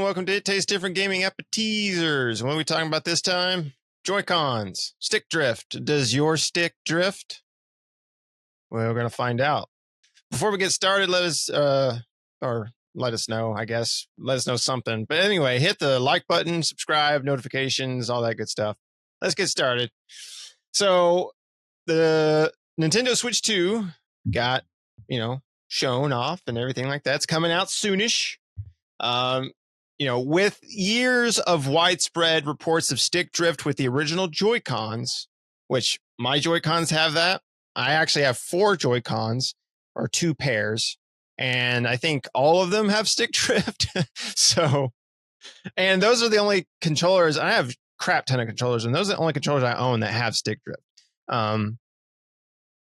welcome to It Tastes Different Gaming Appetizers. What are we talking about this time? JoyCons, stick drift. Does your stick drift? Well, we're going to find out. Before we get started, let us know, I guess. Let us know something. But anyway, hit the like button, subscribe, notifications, all that good stuff. Let's get started. So the Nintendo Switch 2 got, shown off and everything like that. It's coming out soonish. With years of widespread reports of stick drift with the original JoyCons, which my JoyCons have that. I actually have 4 JoyCons, or 2 pairs, and I think all of them have stick drift. And those are the only controllers. I have a crap ton of controllers, and those are the only controllers I own that have stick drift.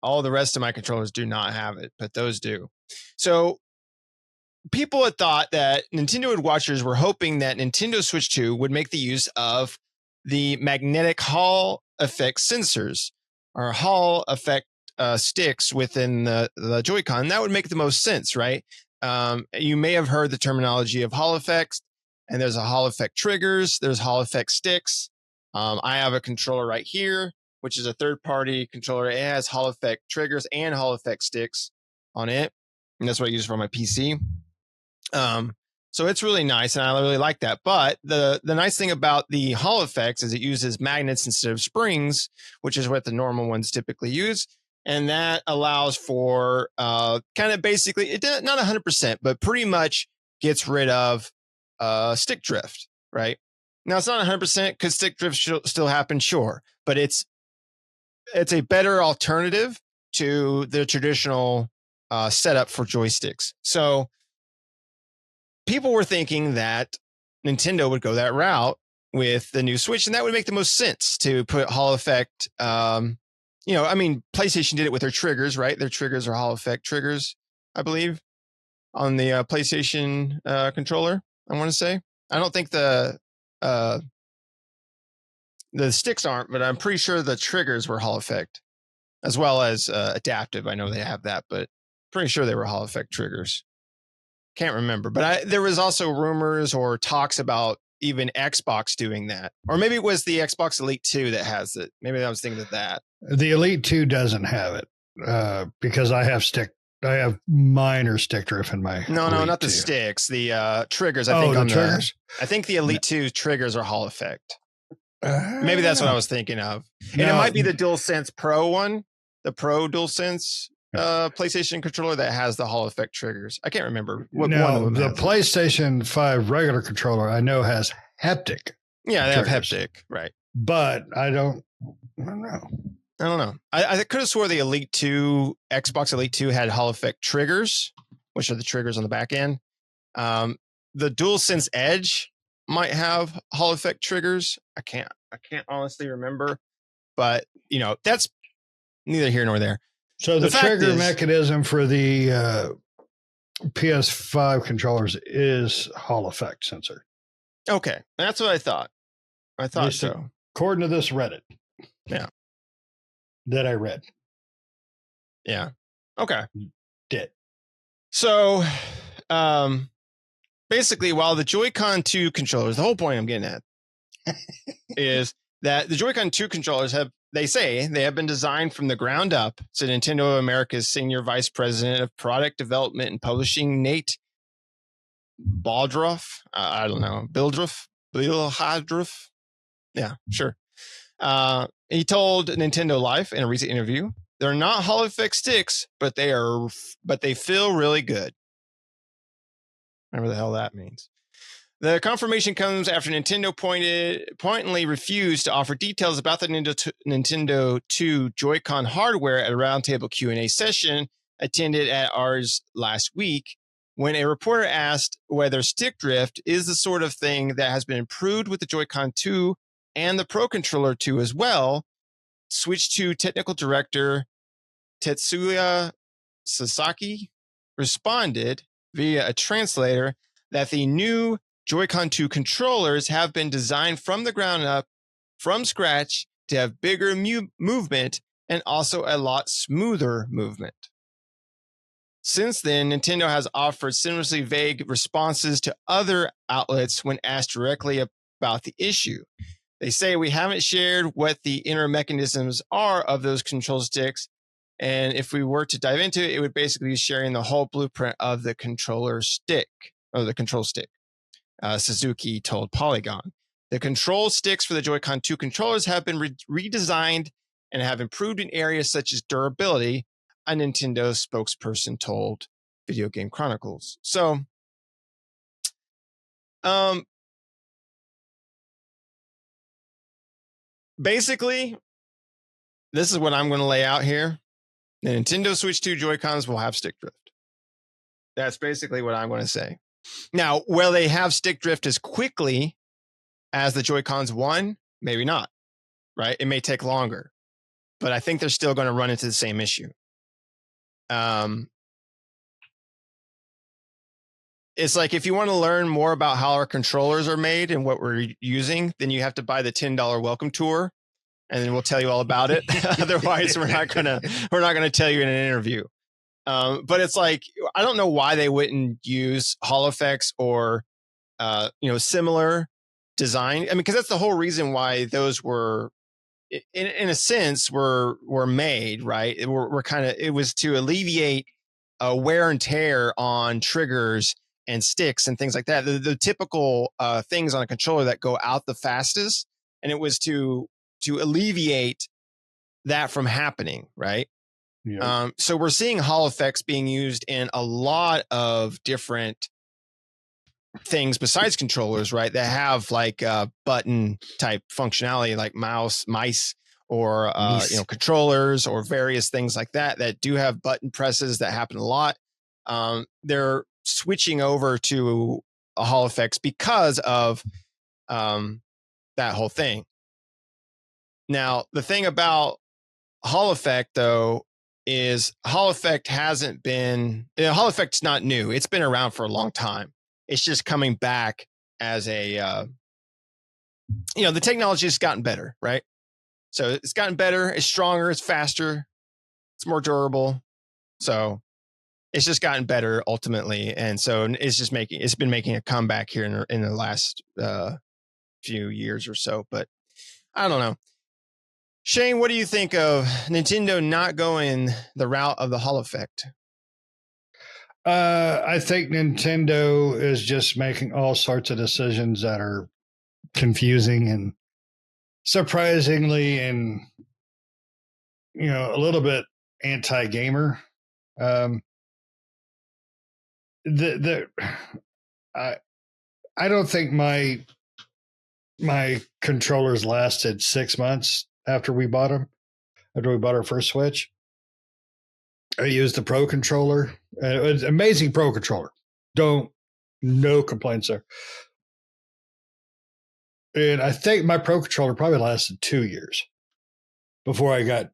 All the rest of my controllers do not have it, but those do. So people had thought that Nintendo watchers were hoping that Nintendo Switch 2 would make the use of the magnetic Hall effect sensors or Hall effect sticks within the Joy-Con. That would make the most sense, right? You may have heard the terminology of Hall effects, and there's a Hall effect triggers, there's Hall effect sticks. I have a controller right here, which is a third-party controller. It has Hall effect triggers and Hall effect sticks on it, and that's what I use for my PC. So it's really nice, and I really like that. But the nice thing about the Hall effects is it uses magnets instead of springs, which is what the normal ones typically use. And that allows for kind of basically, not 100%, but pretty much gets rid of stick drift, right? Now, it's not 100% because stick drift still happens, sure. But it's a better alternative to the traditional setup for joysticks. So people were thinking that Nintendo would go that route with the new Switch, and that would make the most sense to put Hall effect. PlayStation did it with their triggers, right? Their triggers are Hall effect triggers, I believe, on the PlayStation controller. I want to say. I don't think the sticks aren't, but I'm pretty sure the triggers were Hall effect, as well as adaptive. I know they have that, but pretty sure they were Hall effect triggers. Can't remember, but there was also rumors or talks about even Xbox doing that, or maybe it was the Xbox Elite 2 that has it. Maybe I was thinking of that. The Elite 2 doesn't have it because I have minor stick drift in my. No, Elite not the 2. sticks. The triggers. I think the triggers. I think the Elite 2 triggers are Hall effect. Maybe that's what I was thinking of, and it might be the DualSense Pro one, the Pro DualSense PlayStation controller that has the Hall effect triggers. I can't remember what one of them the has PlayStation 5 regular controller I know has haptic. Yeah, they triggers. have haptic, right? But I don't know. I could have swore the Elite 2, Xbox Elite 2 had Hall effect triggers, which are the triggers on the back end. The DualSense Edge might have Hall effect triggers. I can't honestly remember, but that's neither here nor there. So the trigger mechanism for the PS5 controllers is Hall effect sensor. Okay, that's what I thought. I thought so. According to this Reddit. Yeah. That I read. Yeah. Okay. Did. So, basically, while the Joy-Con 2 controllers, the whole point I'm getting at is that the Joy-Con 2 controllers have been designed from the ground up. So Nintendo America's Senior Vice President of Product Development and Publishing, Nate Baldroff. Bildroff. Yeah, sure. He told Nintendo Life in a recent interview, "They're not Hall effect sticks, but they feel really good." Whatever the hell that means. The confirmation comes after Nintendo pointedly refused to offer details about the Nintendo 2 Joy-Con hardware at a roundtable Q&A session attended at ours last week, when a reporter asked whether stick drift is the sort of thing that has been improved with the Joy-Con 2 and the Pro Controller 2 as well. Switch 2 technical director Tetsuya Sasaki responded via a translator that the new Joy-Con 2 controllers have been designed from the ground up, from scratch, to have bigger movement and also a lot smoother movement. Since then, Nintendo has offered similarly vague responses to other outlets when asked directly about the issue. They say we haven't shared what the inner mechanisms are of those control sticks. And if we were to dive into it, it would basically be sharing the whole blueprint of the controller stick or the control stick. Suzuki told Polygon. The control sticks for the Joy-Con 2 controllers have been redesigned and have improved in areas such as durability, a Nintendo spokesperson told Video Game Chronicles. So, basically, this is what I'm going to lay out here. The Nintendo Switch 2 Joy-Cons will have stick drift. That's basically what I'm going to say. Now, will they have stick drift as quickly as the Joy-Cons 1? Maybe not, right? It may take longer, but I think they're still going to run into the same issue. It's like if you want to learn more about how our controllers are made and what we're using, then you have to buy the $10 welcome tour, and then we'll tell you all about it. Otherwise, we're not gonna tell you in an interview. But it's like I don't know why they wouldn't use Hall effects or similar design. I mean, because that's the whole reason why those were, in a sense, were made, right? It was to alleviate wear and tear on triggers and sticks and things like that. The typical things on a controller that go out the fastest, and it was to alleviate that from happening, right? Yeah. So we're seeing Hall effects being used in a lot of different things besides controllers, right? That have like button type functionality, like mice, or controllers, or various things like that do have button presses that happen a lot. They're switching over to a Hall effects because of that whole thing. Now, the thing about Hall effect, though, is Hall effect hasn't been, Hall effect's not new. It's been around for a long time. It's just coming back as a, the technology has gotten better, right? So it's gotten better, it's stronger, it's faster, it's more durable. So it's just gotten better ultimately. And so it's been making a comeback here in the last few years or so. But I don't know. Shane, what do you think of Nintendo not going the route of the Hall effect? I think Nintendo is just making all sorts of decisions that are confusing and surprisingly, and a little bit anti-gamer. I don't think my controllers lasted 6 months after we bought them. After we bought our first Switch, I used the Pro controller. It was an amazing Pro controller. No complaints there. And I think my Pro controller probably lasted 2 years before I got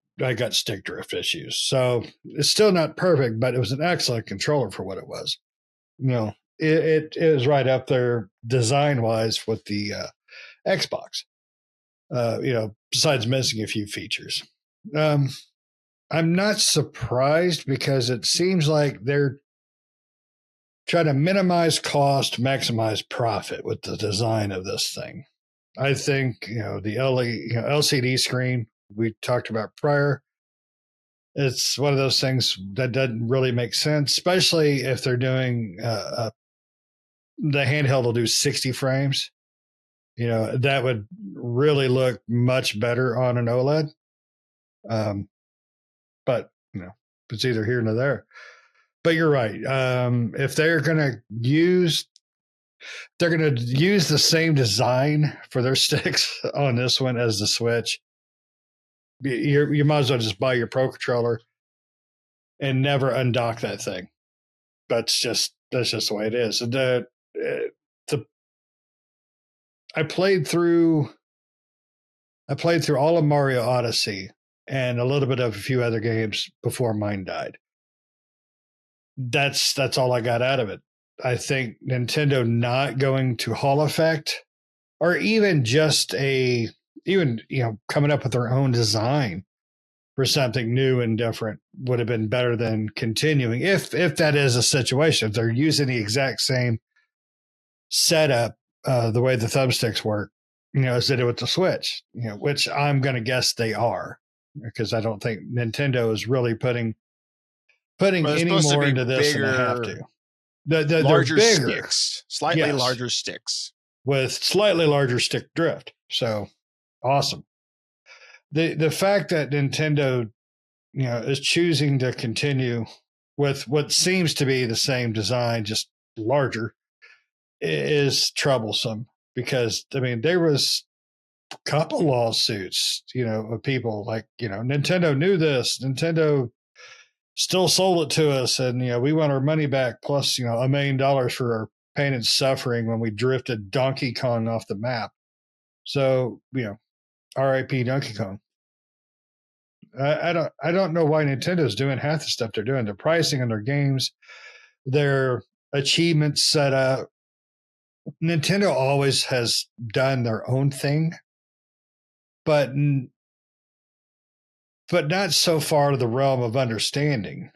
stick drift issues. So it's still not perfect, but it was an excellent controller for what it was. It is right up there design wise with the Xbox. Besides missing a few features. I'm not surprised because it seems like they're trying to minimize cost, maximize profit with the design of this thing. I think, the LCD screen we talked about prior, it's one of those things that doesn't really make sense, especially if they're doing the handheld will do 60 frames. That would really look much better on an OLED. But, it's either here nor there. But you're right. If they're going to use the same design for their sticks on this one as the Switch, you might as well just buy your Pro controller and never undock that thing. That's just the way it is. And I played through all of Mario Odyssey and a little bit of a few other games before mine died. That's all I got out of it. I think Nintendo not going to Hall effect, or even just coming up with their own design for something new and different would have been better than continuing. If that is a situation, if they're using the exact same setup, the way the thumbsticks work, as they do with the Switch, which I'm going to guess they are, because I don't think Nintendo is really putting any more into this than they have to. Larger they're bigger, sticks, slightly larger sticks with slightly larger stick drift. So awesome. The fact that Nintendo, is choosing to continue with what seems to be the same design, just larger, is troublesome, because there was a couple lawsuits, of people like, Nintendo knew this, Nintendo still sold it to us, and we want our money back, plus $1 million for our pain and suffering when we drifted Donkey Kong off the map. So R.I.P. Donkey Kong. I don't know why Nintendo's doing half the stuff they're doing. The pricing on their games, their achievements set up. Nintendo always has done their own thing, but not so far to the realm of understanding.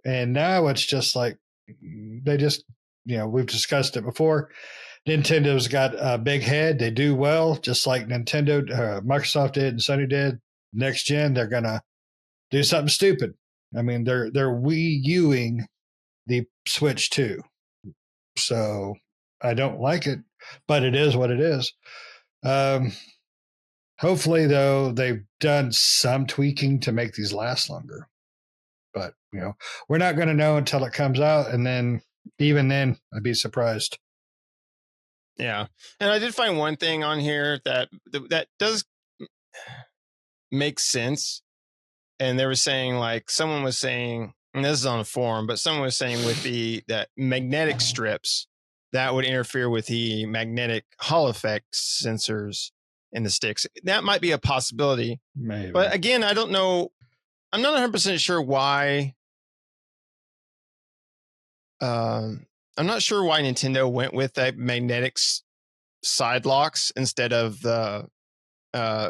And now it's just like they just, we've discussed it before. Nintendo's got a big head. They do well, just like Microsoft did and Sony did. Next gen, they're gonna do something stupid. They're Wii Uing the Switch 2. So I don't like it, but it is what it is. Hopefully, though, they've done some tweaking to make these last longer. But, we're not going to know until it comes out. And then, even then, I'd be surprised. Yeah. And I did find one thing on here that does make sense. And they were saying, someone was saying, and this is on a forum, but someone was saying with that magnetic strips, that would interfere with the magnetic Hall effect sensors in the sticks. That might be a possibility. Maybe. But again, I don't know. I'm not 100% sure why. I'm not sure why Nintendo went with that magnetic side locks instead of the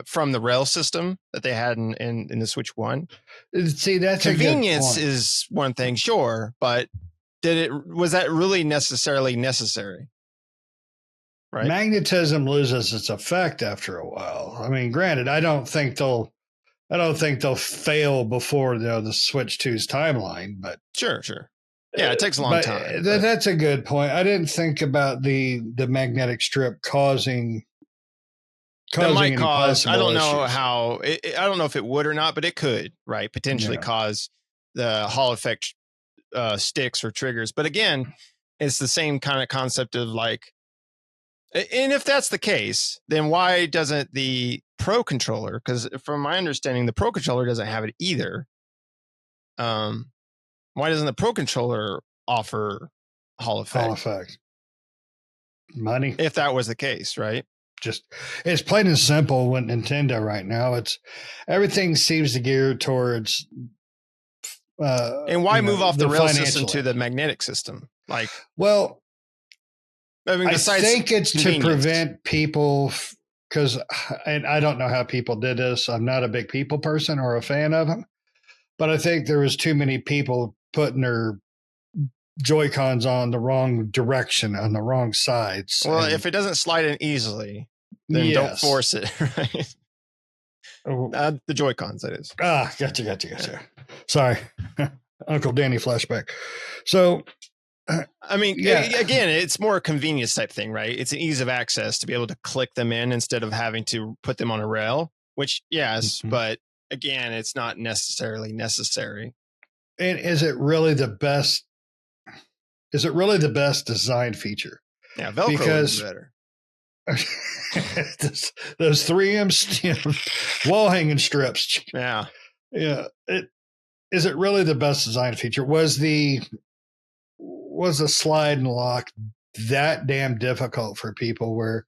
from the rail system that they had in the Switch 1. See, that's convenience is one thing, sure, but was that really necessarily necessary? Right? Magnetism loses its effect after a while. Granted, I don't think they'll fail before the Switch 2's timeline, but sure. Yeah, it takes a long time. That's a good point. I didn't think about the magnetic strip causing that might cause. I don't know issues. how. I don't know if it would or not, but it could, right? Potentially cause the Hall effect sticks or triggers. But again, it's the same kind of concept of and if that's the case, then why doesn't the Pro controller? Because from my understanding, the Pro controller doesn't have it either. Why doesn't the Pro controller offer Hall effect? Hall effect. Money. If that was the case, right? It's plain and simple with Nintendo right now. It's everything seems to gear towards. And why move off the rail system to the magnetic system? Well, I think it's to prevent people, and I don't know how people did this. I'm not a big people person or a fan of them, but I think there was too many people putting their JoyCons on the wrong direction, on the wrong sides. Well, if it doesn't slide in easily, then don't force it, right? The JoyCons, that is. Gotcha. Sorry. Uncle Danny flashback. So, again, it's more a convenience type thing, right? It's an ease of access to be able to click them in instead of having to put them on a rail, which, yes, but again, it's not necessarily necessary. And is it really the best design feature? Yeah, Velcro is better. Those 3M wall hanging strips. Yeah. Is it really the best design feature? Was the slide and lock that damn difficult for people where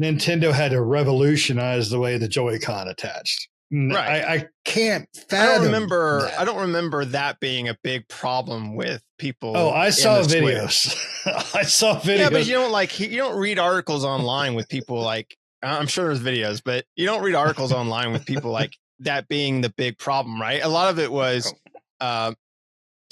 Nintendo had to revolutionize the way the Joy-Con attached? Right. I can't fathom. I don't remember that being a big problem with people. Oh, I saw videos. Yeah, but you don't read articles online with people I'm sure there's videos, but you don't read articles online with people that being the big problem, right? A lot of it was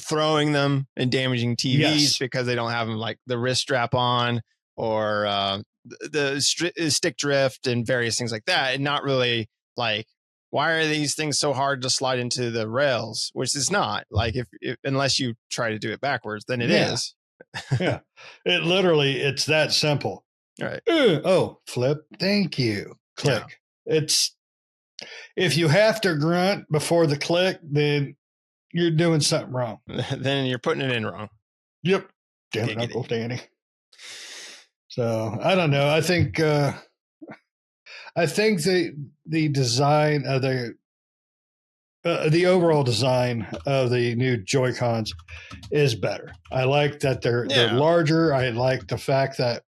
throwing them and damaging TVs because they don't have them like the wrist strap on, or the stick drift and various things like that, and not really like, why are these things so hard to slide into the rails? Which is not like, if unless you try to do it backwards, then it is. Yeah, it's that simple. Right. Flip. Thank you. Click. Yeah. It's, if you have to grunt before the click, then you're doing something wrong. Then you're putting it in wrong. Yep. Damn it, Uncle Danny. So I don't know. I think the design of the overall design of the new JoyCons is better. I like that they're larger. I like the fact that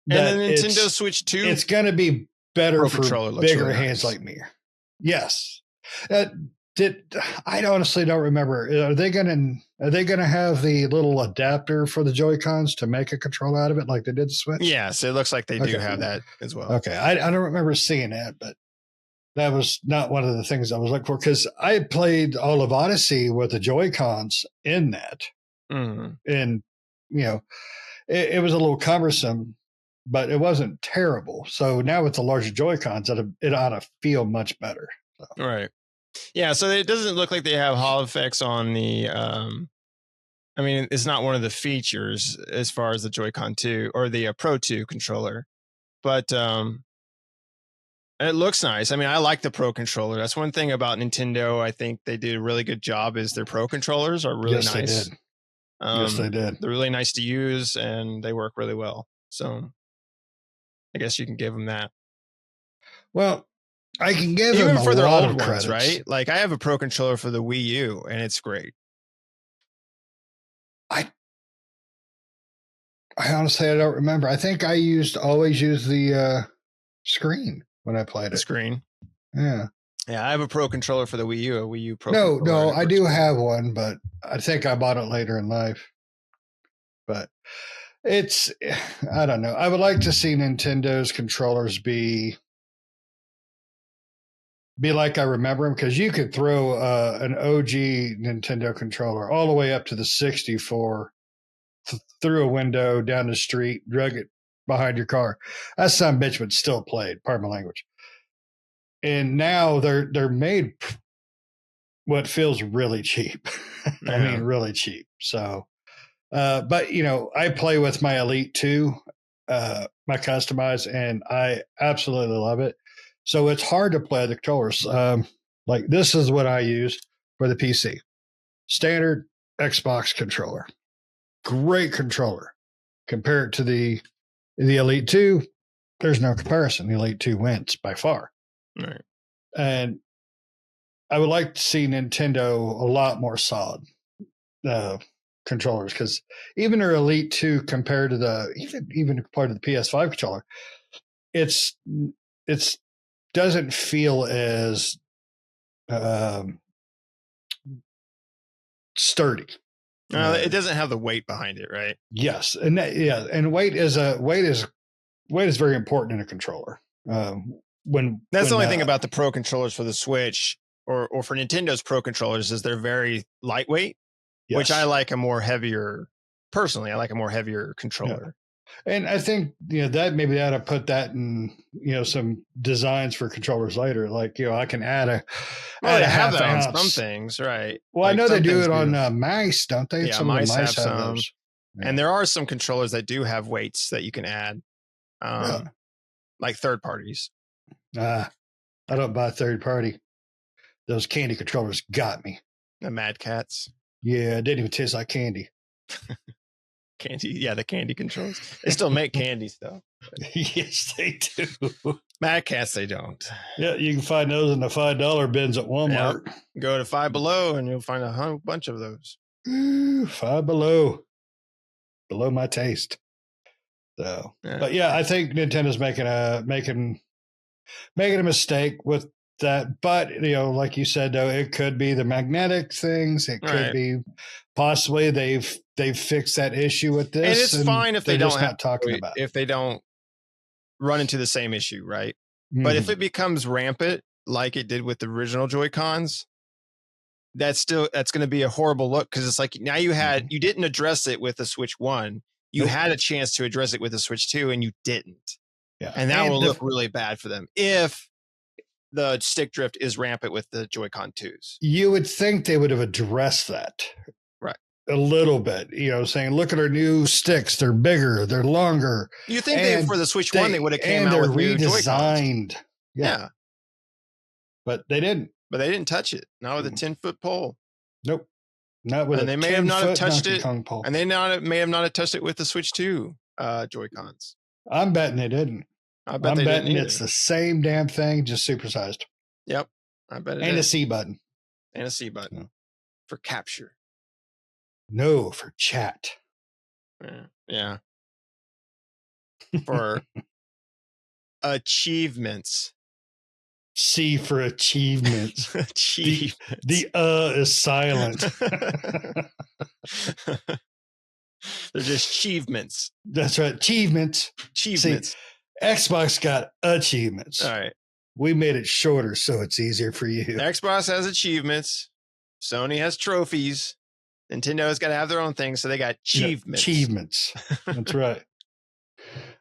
and the Nintendo Switch 2, it's going to be better for bigger hands like me. Yes. I honestly don't remember. Are they going to have the little adapter for the Joy-Cons to make a controller out of it like they did the Switch? Yes, it looks like they do have that as well. Okay, I don't remember seeing that, but that was not one of the things I was looking for, because I played all of Odyssey with the Joy-Cons in that. Mm-hmm. And, it was a little cumbersome, but it wasn't terrible. So now with the larger Joy-Cons, it ought to feel much better. So. Right. Yeah, so it doesn't look like they have Hall effects on the I mean, it's not one of the features as far as the Joy-Con 2 or the Pro 2 controller. But it looks nice. I mean, I like the Pro controller. That's one thing about Nintendo. I think they did a really good job, is their Pro controllers are really nice. They did. Yes, they did. They're really nice to use, and they work really well. So I guess you can give them that. Well, I can give even them for their old ones, credits. Right? Like, I have a Pro controller for the Wii U, and it's great. I honestly, I don't remember. I think I always use the screen when I played the screen. Yeah. Yeah, I have a Pro controller for the Wii U, a Wii U Pro. No, I do have one, but I think I bought it later in life. But I don't know. I would like to see Nintendo's controllers be like I remember them, because you could throw an OG Nintendo controller all the way up to the 64 through a window, down the street, drug it behind your car. That son of a bitch would still play it, pardon my language. And now they're made what feels really cheap. Yeah. I mean, really cheap. So, but I play with my Elite 2, my customized, and I absolutely love it. So it's hard to play the controllers. Like, this is what I use for the PC. Standard Xbox controller. Great controller. Compared to the Elite 2, there's no comparison. The Elite 2 wins by far. Right. And I would like to see Nintendo a lot more solid controllers, because even their Elite 2 compared to even compared to the PS5 controller, it's doesn't feel as sturdy. It doesn't have the weight behind it, right? Yes, and and weight is very important in a controller. That's the only thing about the Pro controllers for the Switch or for Nintendo's Pro controllers, is they're very lightweight, yes. Which I like a more heavier. Personally, I like a more heavier controller. Yeah. And I think that maybe they ought to put that in some designs for controllers later. Like I can add they have that on some things, right? Well, like, I know they do it on mice, don't they? Yeah, some mice have some. Yeah. And there are some controllers that do have weights that you can add, like third parties. I don't buy third party. Those candy controllers got me. The Mad Cats. Yeah, it didn't even taste like candy. Candy, yeah, the candy controls. They still make candies though. Yes, they do. Mad Cats, they don't. Yeah, you can find those in the $5 bins at Walmart. Yep. Go to Five Below and you'll find a whole bunch of those. Ooh, Five Below, below my taste. So, but yeah, I think Nintendo's making a mistake with that. But like you said, though, it could be the magnetic things. It could be possibly they've fixed that issue with this. And it's fine if they don't talking about if they don't run into the same issue, right? But if it becomes rampant, like it did with the original JoyCons, that's going to be a horrible look, because it's like now you didn't address it with the Switch 1. You had a chance to address it with the Switch 2 and you didn't. Yeah. And that will look really bad for them if the stick drift is rampant with the Joy-Con 2s. You would think they would have addressed that. Right. A little bit, saying, look at our new sticks. They're bigger. They're longer. You think for the Switch 1, they would have came out with new redesigned. Yeah. But they didn't. But they didn't touch it. Not with a 10-foot pole. Nope. Not with and they may have not have touched it. Pole. And they may have not have touched it with the Switch 2 Joy-Cons. I'm betting they didn't. I'm betting it's the same damn thing, just supersized. Yep. I bet it is. And a C button. And a C button. For capture. No, for chat. Yeah. For achievements. C for achievements. Achievements. The is silent. They're just achievements. That's right. Achievements. Achievements. See, Xbox got achievements. All right. We made it shorter so it's easier for you. Xbox has achievements. Sony has trophies. Nintendo's got to have their own thing, so they got achievements. Achievements. That's right.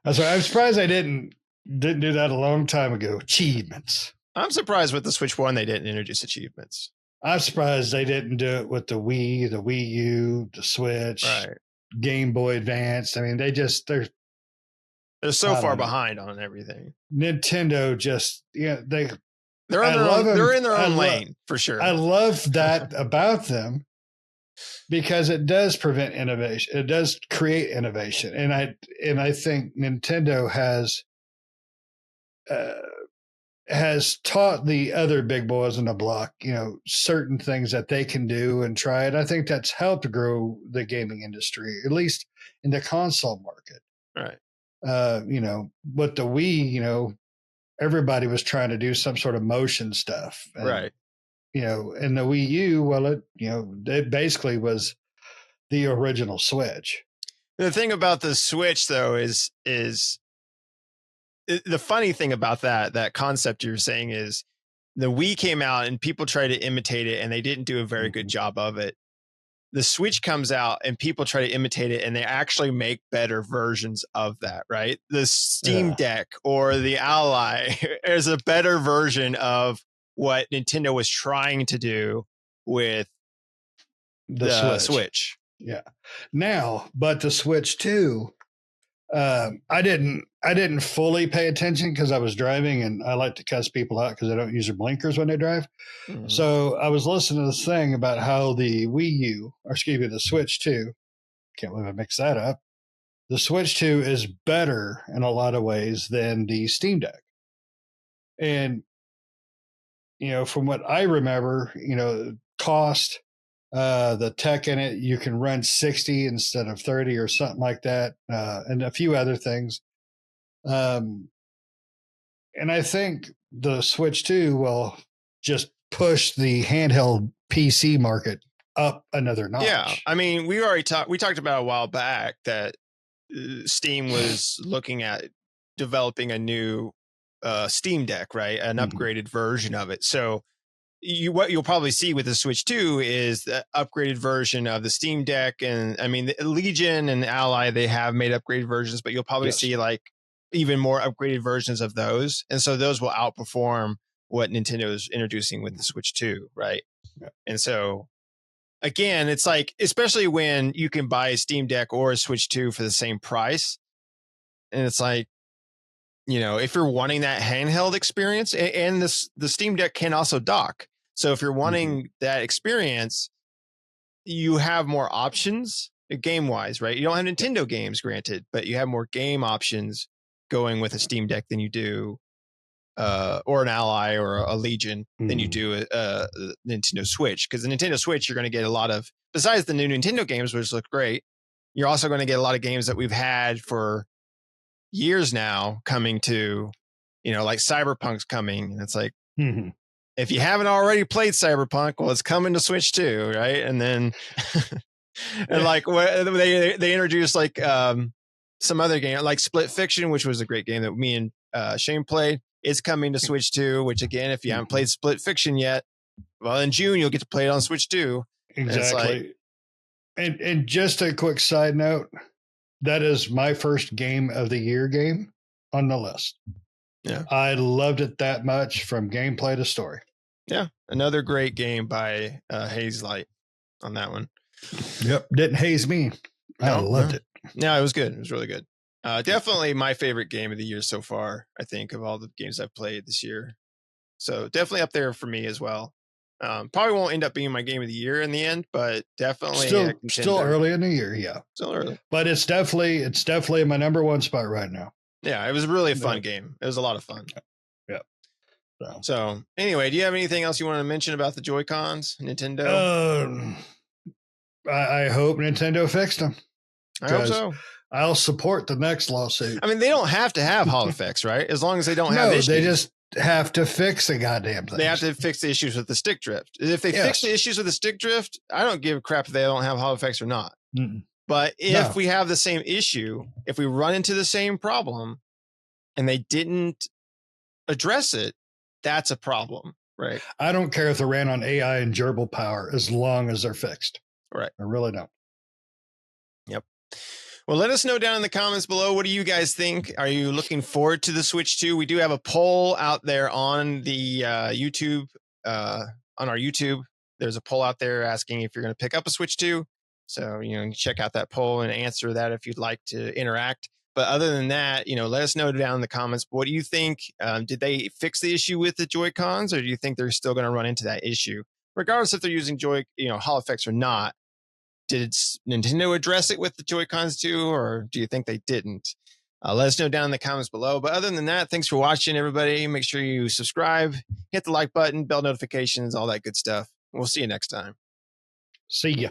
That's right. I'm surprised I didn't do that a long time ago. Achievements. I'm surprised with the Switch 1 they didn't introduce achievements. I'm surprised they didn't do it with the Wii, the Wii U, the Switch, right. Game Boy Advance. I mean, they're so far behind on everything. Nintendo just they're in their own lane for sure. I love that about them because it does prevent innovation. It does create innovation, and I think Nintendo has taught the other big boys in the block, certain things that they can do and try it. I think that's helped grow the gaming industry, at least in the console market. Right. With the Wii, everybody was trying to do some sort of motion stuff. And, right. And the Wii U, well, it basically was the original Switch. The thing about the Switch, though, is the funny thing about that concept you're saying is the Wii came out and people tried to imitate it and they didn't do a very good job of it. The Switch comes out and people try to imitate it and they actually make better versions of that, right? The Steam Deck or the Ally is a better version of what Nintendo was trying to do with the Switch. Yeah. Now, but the Switch 2, I didn't fully pay attention because I was driving and I like to cuss people out because they don't use their blinkers when they drive. Mm-hmm. So I was listening to this thing about how the the Switch 2, can't believe I mixed that up. The Switch 2 is better in a lot of ways than the Steam Deck. And, from what I remember, cost, the tech in it, you can run 60 instead of 30 or something like that, and a few other things. And I think the Switch 2 will just push the handheld PC market up another notch. Yeah, I mean, we talked about a while back that Steam was looking at developing a new Steam Deck, right? An upgraded version of it. So what you'll probably see with the Switch 2 is the upgraded version of the Steam Deck. And I mean, the Legion and Ally, they have made upgraded versions, but you'll probably see like even more upgraded versions of those. And so those will outperform what Nintendo is introducing with the Switch 2, right? Yeah. And so again, it's like, especially when you can buy a Steam Deck or a Switch 2 for the same price. And it's like, if you're wanting that handheld experience, and the Steam Deck can also dock. So if you're wanting that experience, you have more options game-wise, right? You don't have Nintendo games, granted, but you have more game options going with a Steam Deck than you do, or an Ally or a Legion than you do a Nintendo Switch. Because the Nintendo Switch, you're going to get a lot of, besides the new Nintendo games, which look great, you're also going to get a lot of games that we've had for years now coming to, like Cyberpunk's coming. And it's like, if you haven't already played Cyberpunk, well, it's coming to Switch too, right? And then, and like they introduced like some other game, like Split Fiction, which was a great game that me and Shane played. It's coming to Switch 2, which again, if you haven't played Split Fiction yet, well, in June, you'll get to play it on Switch 2. Exactly. And just a quick side note, that is my first game of the year game on the list. Yeah. I loved it that much from gameplay to story. Yeah. Another great game by Haze Light on that one. Yep. Didn't haze me. I loved it. No, it was good. It was really good. Definitely my favorite game of the year so far, I think, of all the games I've played this year. So definitely up there for me as well. Probably won't end up being my game of the year in the end, but definitely still early in the year. Yeah. Still early. But it's definitely my number one spot right now. Yeah. It was really a fun game. It was a lot of fun. Yeah. So anyway, do you have anything else you want to mention about the JoyCons, Nintendo? I hope Nintendo fixed them. I hope so. I'll support the next lawsuit. I mean, they don't have to have Hall effects, right? As long as they don't have issues. They just have to fix the goddamn thing. They have to fix the issues with the stick drift. If they fix the issues with the stick drift, I don't give a crap if they don't have Hall effects or not. Mm-mm. But if we have the same issue, if we run into the same problem and they didn't address it, that's a problem, right? I don't care if they ran on AI and gerbil power as long as they're fixed. Right. I really don't. Yep. Well, let us know down in the comments below. What do you guys think? Are you looking forward to the Switch 2? We do have a poll out there on the YouTube, on our YouTube. There's a poll out there asking if you're going to pick up a Switch 2. So, you can check out that poll and answer that if you'd like to interact. But other than that, let us know down in the comments. What do you think? Did they fix the issue with the Joy-Cons, or do you think they're still going to run into that issue? Regardless if they're using Hall effects or not, did Nintendo address it with the Joy-Cons too, or do you think they didn't? Let us know down in the comments below. But other than that, thanks for watching, everybody. Make sure you subscribe, hit the like button, bell notifications, all that good stuff. We'll see you next time. See ya.